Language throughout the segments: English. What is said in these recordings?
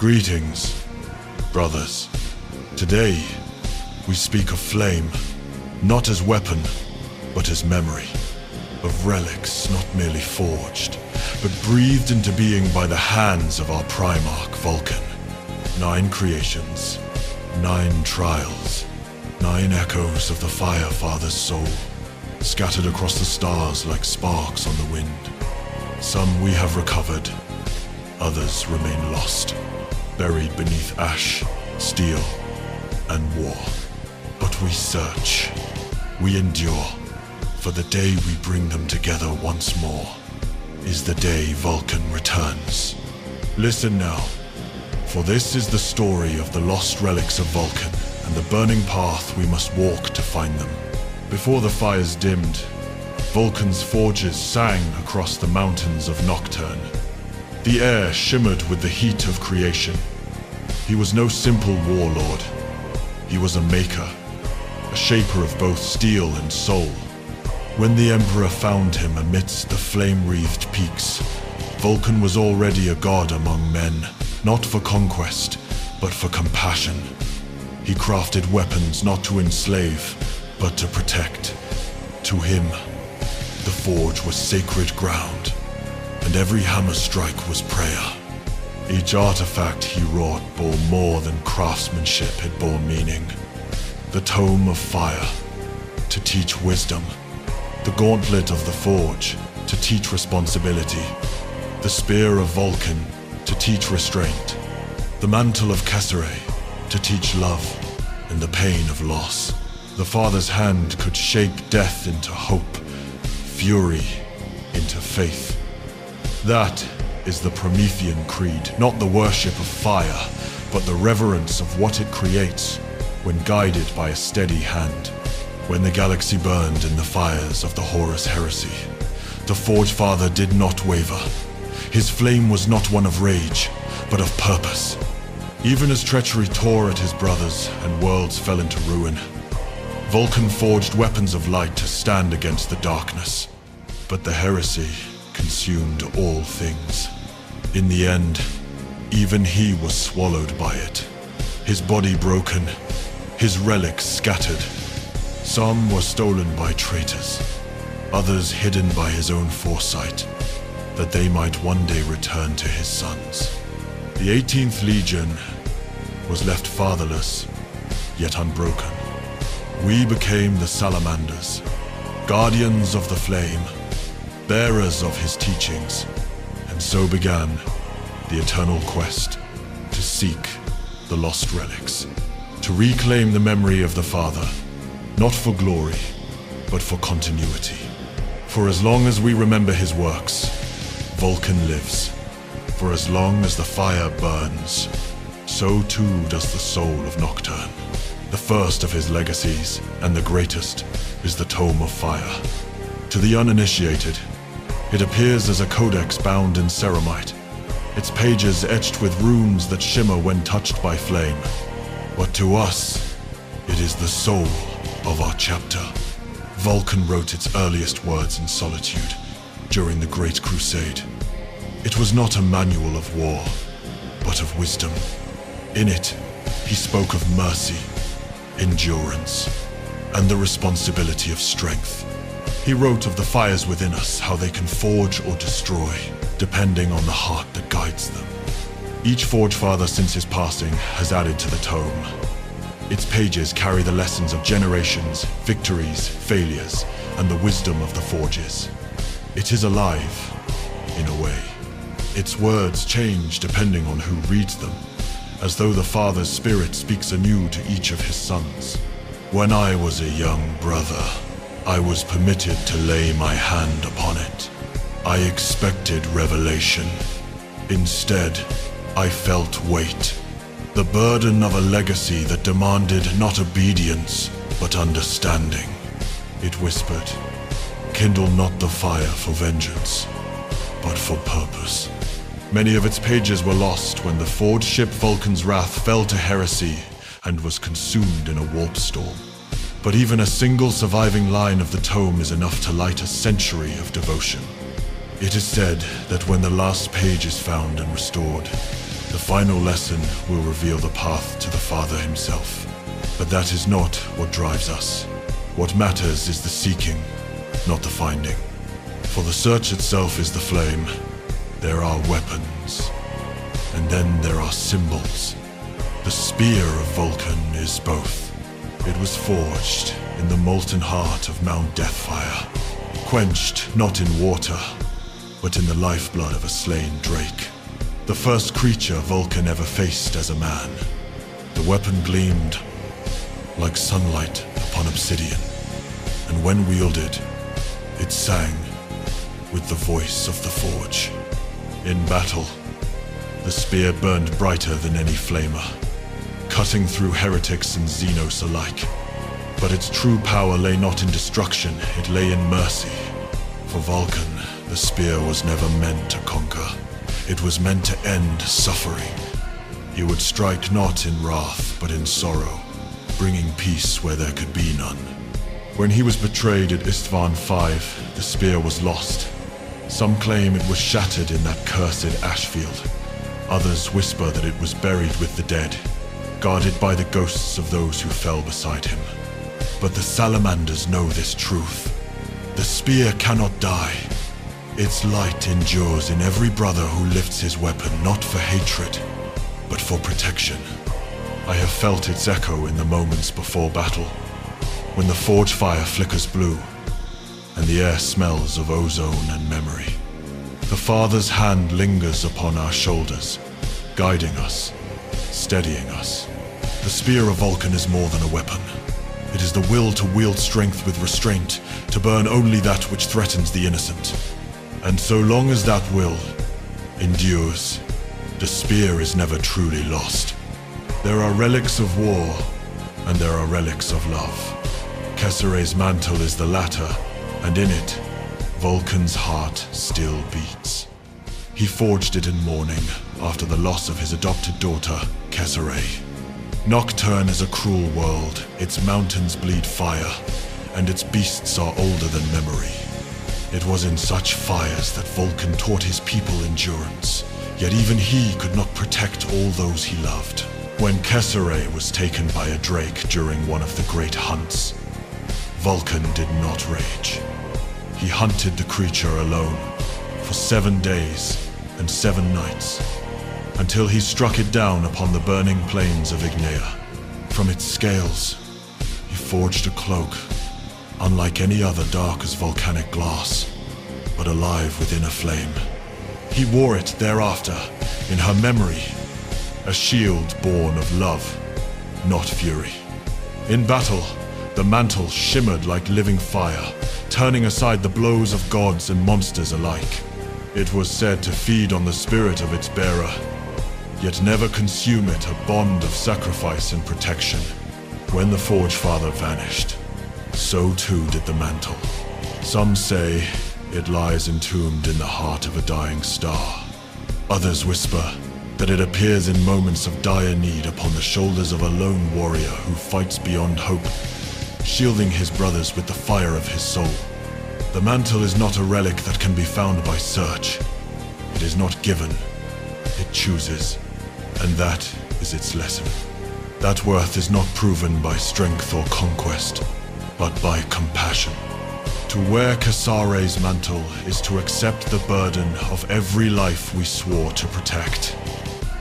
Greetings, brothers. Today, we speak of flame, not as weapon, but as memory. Of relics not merely forged, but breathed into being by the hands of our Primarch Vulkan. 9 creations, 9 trials, 9 echoes of the Fire Father's soul, scattered across the stars like sparks on the wind. Some we have recovered, others remain lost, buried beneath ash, steel, and war. But we search, we endure, for the day we bring them together once more is the day Vulkan returns. Listen now, for this is the story of the lost relics of Vulkan and the burning path we must walk to find them. Before the fires dimmed, Vulkan's forges sang across the mountains of Nocturne. The air shimmered with the heat of creation. He was no simple warlord. He was a maker, a shaper of both steel and soul. When the Emperor found him amidst the flame-wreathed peaks, Vulkan was already a god among men, not for conquest, but for compassion. He crafted weapons not to enslave, but to protect. To him, the forge was sacred ground, and every hammer strike was prayer. Each artifact he wrought bore more than craftsmanship, it bore meaning. The Tome of Fire, to teach wisdom. The Gauntlet of the Forge, to teach responsibility. The Spear of Vulkan, to teach restraint. The Mantle of Kesseray, to teach love and the pain of loss. The Father's hand could shape death into hope, fury into faith. That is the Promethean creed, not the worship of fire, but the reverence of what it creates when guided by a steady hand. When the galaxy burned in the fires of the Horus heresy, the Forge Father did not waver. His flame was not one of rage, but of purpose. Even as treachery tore at his brothers and worlds fell into ruin, Vulkan forged weapons of light to stand against the darkness. But the heresy consumed all things. In the end, even he was swallowed by it. His body broken, his relics scattered. Some were stolen by traitors, others hidden by his own foresight, that they might one day return to his sons. The 18th Legion was left fatherless, yet unbroken. We became the Salamanders, guardians of the flame, bearers of his teachings, and so began the eternal quest to seek the lost relics, to reclaim the memory of the Father, not for glory, but for continuity. For as long as we remember his works, Vulkan lives. For as long as the fire burns, so too does the soul of Nocturne. The first of his legacies, and the greatest, is the Tome of Fire. To the uninitiated, it appears as a codex bound in ceramite, its pages etched with runes that shimmer when touched by flame. But to us, it is the soul of our chapter. Vulkan wrote its earliest words in solitude during the Great Crusade. It was not a manual of war, but of wisdom. In it, he spoke of mercy, endurance, and the responsibility of strength. He wrote of the fires within us, how they can forge or destroy, depending on the heart that guides them. Each Forge Father since his passing has added to the tome. Its pages carry the lessons of generations, victories, failures, and the wisdom of the Forges. It is alive, in a way. Its words change depending on who reads them, as though the Father's spirit speaks anew to each of his sons. When I was a young brother, I was permitted to lay my hand upon it. I expected revelation. Instead, I felt weight, the burden of a legacy that demanded not obedience, but understanding. It whispered, "Kindle not the fire for vengeance, but for purpose." Many of its pages were lost when the forged ship Vulkan's Wrath fell to heresy and was consumed in a warp storm. But even a single surviving line of the tome is enough to light a century of devotion. It is said that when the last page is found and restored, The final lesson will reveal the path to the Father himself. But that is not what drives us. What matters is the seeking, not the finding. For the search itself is the flame. There are weapons. And then there are symbols. The spear of Vulkan is both. It was forged in the molten heart of Mount Deathfire, quenched not in water, but in the lifeblood of a slain drake. The first creature Vulkan ever faced as a man. The weapon gleamed like sunlight upon obsidian, and when wielded, it sang with the voice of the forge. In battle, the spear burned brighter than any flamer, cutting through heretics and Xenos alike. But its true power lay not in destruction, it lay in mercy. For Vulkan, the spear was never meant to conquer. It was meant to end suffering. He would strike not in wrath, but in sorrow, bringing peace where there could be none. When he was betrayed at Istvan V, the spear was lost. Some claim it was shattered in that cursed ashfield. Others whisper that it was buried with the dead, guarded by the ghosts of those who fell beside him. But the Salamanders know this truth. The spear cannot die. Its light endures in every brother who lifts his weapon, not for hatred, but for protection. I have felt its echo in the moments before battle, when the forge fire flickers blue, and the air smells of ozone and memory. The Father's hand lingers upon our shoulders, guiding us, steadying us. The spear of Vulkan is more than a weapon. It is the will to wield strength with restraint, to burn only that which threatens the innocent. And so long as that will endures, the spear is never truly lost. There are relics of war, and there are relics of love. Kessere's mantle is the latter, and in it, Vulkan's heart still beats. He forged it in mourning after the loss of his adopted daughter, Kessere. Nocturne is a cruel world, its mountains bleed fire, and its beasts are older than memory. It was in such fires that Vulkan taught his people endurance, yet even he could not protect all those he loved. When Kessere was taken by a drake during one of the great hunts, Vulkan did not rage. He hunted the creature alone for 7 days and 7 nights, until he struck it down upon the burning plains of Ignea. From its scales, he forged a cloak, unlike any other dark as volcanic glass, but alive within a flame. He wore it thereafter, in her memory, a shield born of love, not fury. In battle, the mantle shimmered like living fire, turning aside the blows of gods and monsters alike. It was said to feed on the spirit of its bearer, yet never consume it, a bond of sacrifice and protection. When the Forge Father vanished, so too did the mantle. Some say it lies entombed in the heart of a dying star. Others whisper that it appears in moments of dire need upon the shoulders of a lone warrior who fights beyond hope, shielding his brothers with the fire of his soul. The mantle is not a relic that can be found by search. It is not given, it chooses, and that is its lesson. That worth is not proven by strength or conquest, but by compassion. To wear Kessere's mantle is to accept the burden of every life we swore to protect.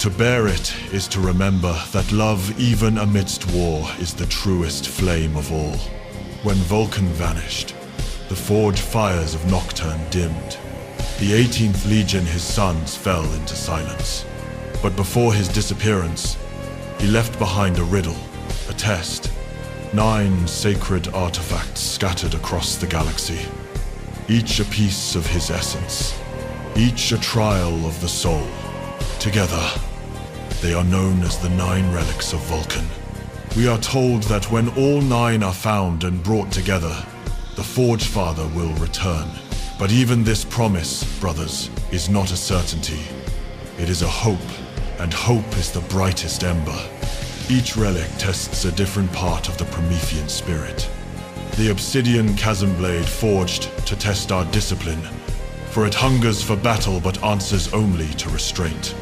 To bear it is to remember that love, even amidst war, is the truest flame of all. When Vulkan vanished, the forge fires of Nocturne dimmed. The 18th Legion, his sons, fell into silence. But before his disappearance, he left behind a riddle, a test. 9 sacred artifacts scattered across the galaxy, each a piece of his essence, each a trial of the soul. Together, they are known as the 9 Relics of Vulkan. We are told that when all 9 are found and brought together, the Forge Father will return. But even this promise, brothers, is not a certainty. It is a hope, and hope is the brightest ember. Each relic tests a different part of the Promethean spirit. The obsidian chasm blade forged to test our discipline, for it hungers for battle but answers only to restraint.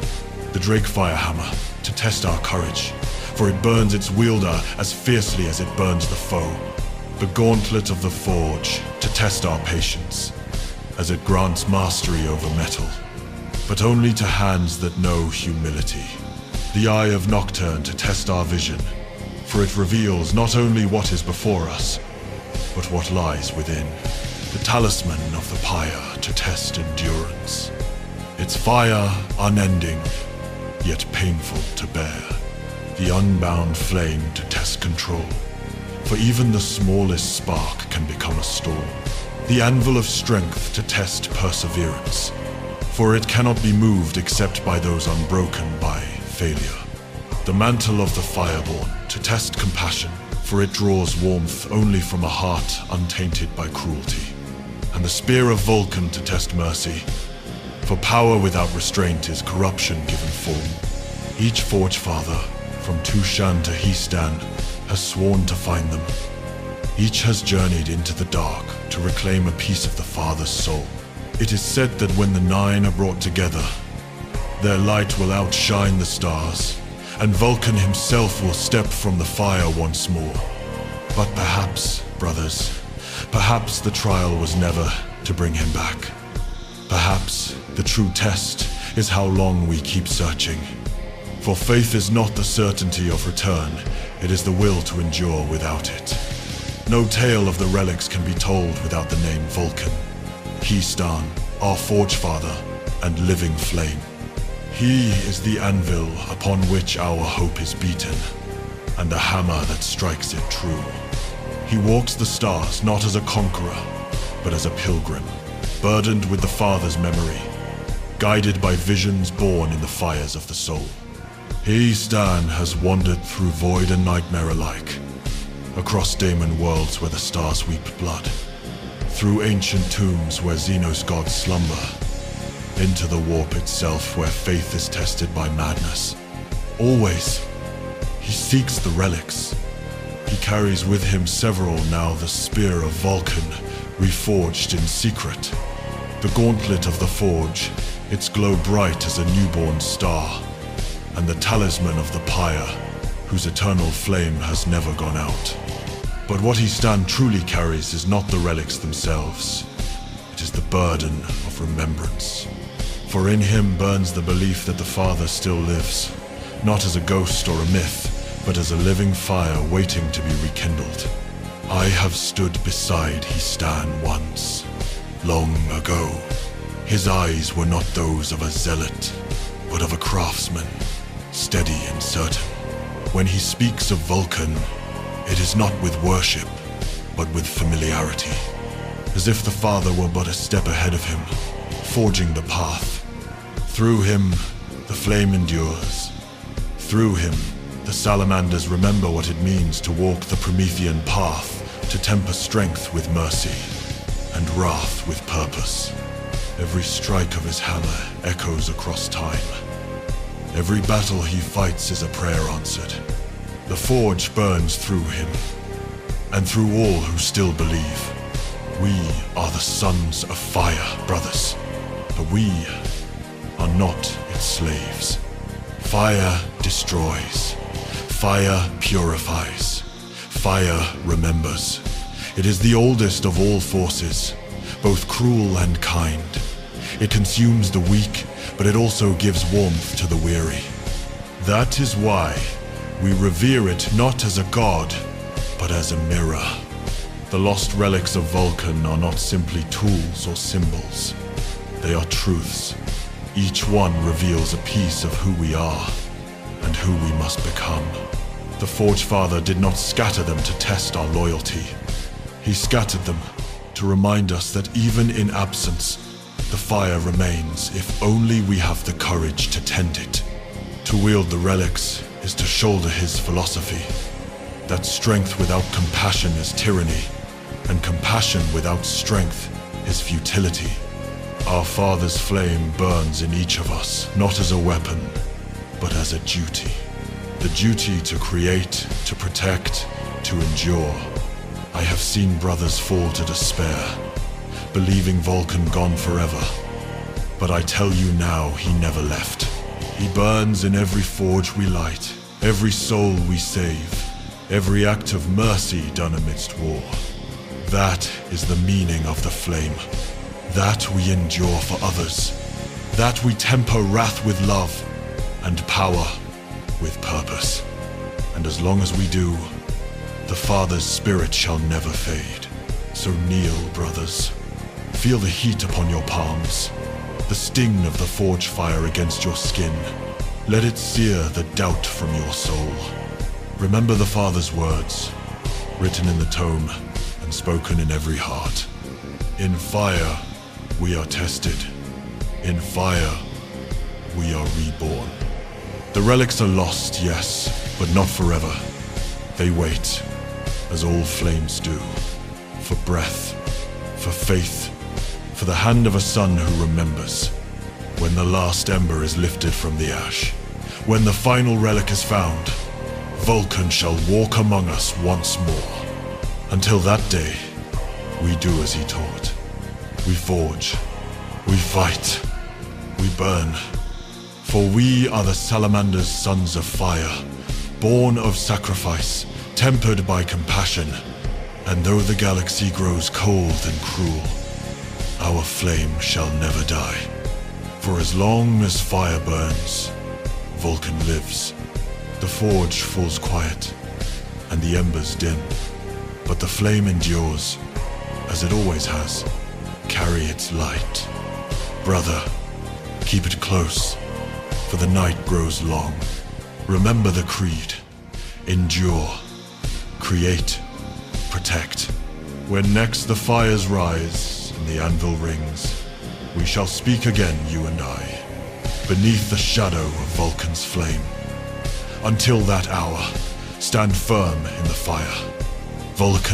the Drake Firehammer, to test our courage, for it burns its wielder as fiercely as it burns the foe. The Gauntlet of the Forge, to test our patience, as it grants mastery over metal, but only to hands that know humility. The Eye of Nocturne, to test our vision, for it reveals not only what is before us, but what lies within. The Talisman of the Pyre, to test endurance, its fire unending, yet painful to bear. The Unbound Flame, to test control, for even the smallest spark can become a storm. The Anvil of Strength, to test perseverance, for it cannot be moved except by those unbroken by failure. The Mantle of the Fireborn, to test compassion, for it draws warmth only from a heart untainted by cruelty. And the Spear of Vulkan, to test mercy, for power without restraint is corruption given form. Each Forge Father, from Tushan to Histan, has sworn to find them. Each has journeyed into the dark to reclaim a piece of the Father's soul. It is said that when the Nine are brought together, their light will outshine the stars, and Vulkan himself will step from the fire once more. But perhaps, brothers, perhaps the trial was never to bring him back. Perhaps the true test is how long we keep searching. For faith is not the certainty of return, it is the will to endure without it. No tale of the relics can be told without the name Vulkan, Histan, our Forge Father, and living flame. He is the anvil upon which our hope is beaten, and the hammer that strikes it true. He walks the stars not as a conqueror, but as a pilgrim, burdened with the Father's memory, guided by visions born in the fires of the soul. Histan has wandered through void and nightmare alike, across daemon worlds where the stars weep blood, through ancient tombs where Xenos gods slumber, into the warp itself where faith is tested by madness. Always, he seeks the relics. He carries with him several, now the Spear of Vulkan, reforged in secret. The Gauntlet of the Forge, its glow bright as a newborn star, and the Talisman of the Pyre, whose eternal flame has never gone out. But what Histan truly carries is not the relics themselves. It is the burden of remembrance. For in him burns the belief that the Father still lives, not as a ghost or a myth, but as a living fire waiting to be rekindled. I have stood beside Histan once, long ago. His eyes were not those of a zealot, but of a craftsman, steady and certain. When he speaks of Vulkan, it is not with worship, but with familiarity, as if the Father were but a step ahead of him, forging the path. Through him, the flame endures. Through him, the Salamanders remember what it means to walk the Promethean path, to temper strength with mercy, and wrath with purpose. Every strike of his hammer echoes across time. Every battle he fights is a prayer answered. The forge burns through him, and through all who still believe. We are the sons of fire, brothers, but we are not its slaves. Fire destroys. Fire purifies. Fire remembers. It is the oldest of all forces, both cruel and kind. It consumes the weak, but it also gives warmth to the weary. That is why we revere it not as a god, but as a mirror. The lost relics of Vulkan are not simply tools or symbols. They are truths. Each one reveals a piece of who we are and who we must become. The Forge Father did not scatter them to test our loyalty. He scattered them to remind us that even in absence, the fire remains if only we have the courage to tend it. To wield the relics is to shoulder his philosophy, that strength without compassion is tyranny, and compassion without strength is futility. Our Father's flame burns in each of us, not as a weapon, but as a duty. The duty to create, to protect, to endure. I have seen brothers fall to despair, believing Vulkan gone forever. But I tell you now, he never left. He burns in every forge we light, every soul we save, every act of mercy done amidst war. That is the meaning of the flame. That we endure for others. That we temper wrath with love and power with purpose. And as long as we do, the Father's spirit shall never fade. So kneel, brothers. Feel the heat upon your palms, the sting of the forge fire against your skin. Let it sear the doubt from your soul. Remember the Father's words, written in the tome and spoken in every heart. In fire, we are tested. In fire, we are reborn. The relics are lost, yes, but not forever. They wait, as all flames do, for breath, for faith, for the hand of a son who remembers. When the last ember is lifted from the ash, when the final relic is found, Vulkan shall walk among us once more. Until that day, we do as he taught. We forge, we fight, we burn. For we are the Salamander's sons of fire, born of sacrifice, tempered by compassion. And though the galaxy grows cold and cruel, our flame shall never die. For as long as fire burns, Vulkan lives. The forge falls quiet, and the embers dim. But the flame endures, as it always has. Carry its light. Brother, keep it close, for the night grows long. Remember the creed. Endure. Create. Protect. When next the fires rise and the anvil rings, we shall speak again, you and I, beneath the shadow of Vulkan's flame. Until that hour, stand firm in the fire. Vulkan